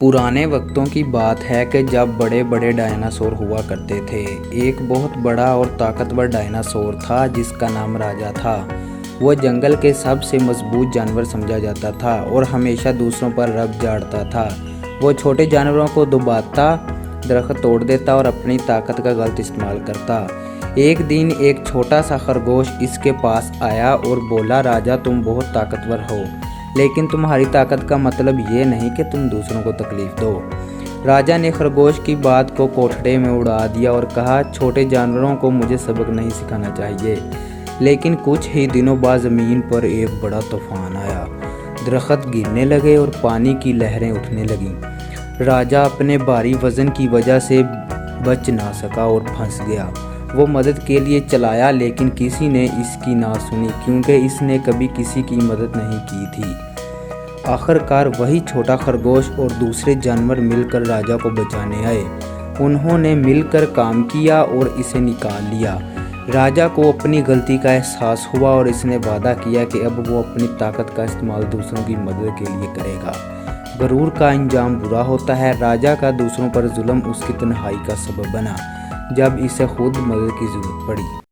पुराने वक्तों की बात है कि जब बड़े बड़े डायनासोर हुआ करते थे। एक बहुत बड़ा और ताकतवर डायनासोर था जिसका नाम राजा था। वो जंगल के सबसे मजबूत जानवर समझा जाता था और हमेशा दूसरों पर रब झाड़ता था। वो छोटे जानवरों को दबाता, दरख्त तोड़ देता और अपनी ताकत का गलत इस्तेमाल करता। एक दिन एक छोटा सा खरगोश इसके पास आया और बोला, राजा तुम बहुत ताकतवर हो, लेकिन तुम्हारी ताकत का मतलब ये नहीं कि तुम दूसरों को तकलीफ दो। राजा ने खरगोश की बात को कोठड़े में उड़ा दिया और कहा, छोटे जानवरों को मुझे सबक नहीं सिखाना चाहिए। लेकिन कुछ ही दिनों बाद ज़मीन पर एक बड़ा तूफान आया। दरख्त गिरने लगे और पानी की लहरें उठने लगीं। राजा अपने भारी वज़न की वजह से बच ना सका और फंस गया। वो मदद के लिए चलाया, लेकिन किसी ने इसकी ना सुनी क्योंकि इसने कभी किसी की मदद नहीं की थी। आखिरकार वही छोटा खरगोश और दूसरे जानवर मिलकर राजा को बचाने आए। उन्होंने मिलकर काम किया और इसे निकाल लिया। राजा को अपनी गलती का एहसास हुआ और इसने वादा किया कि अब वो अपनी ताकत का इस्तेमाल दूसरों की मदद के लिए करेगा। गरूर का अंजाम बुरा होता है। राजा का दूसरों पर जुल्म उसकी तन्हाई का सबब बना जब इसे खुद मदद की ज़रूरत पड़ी।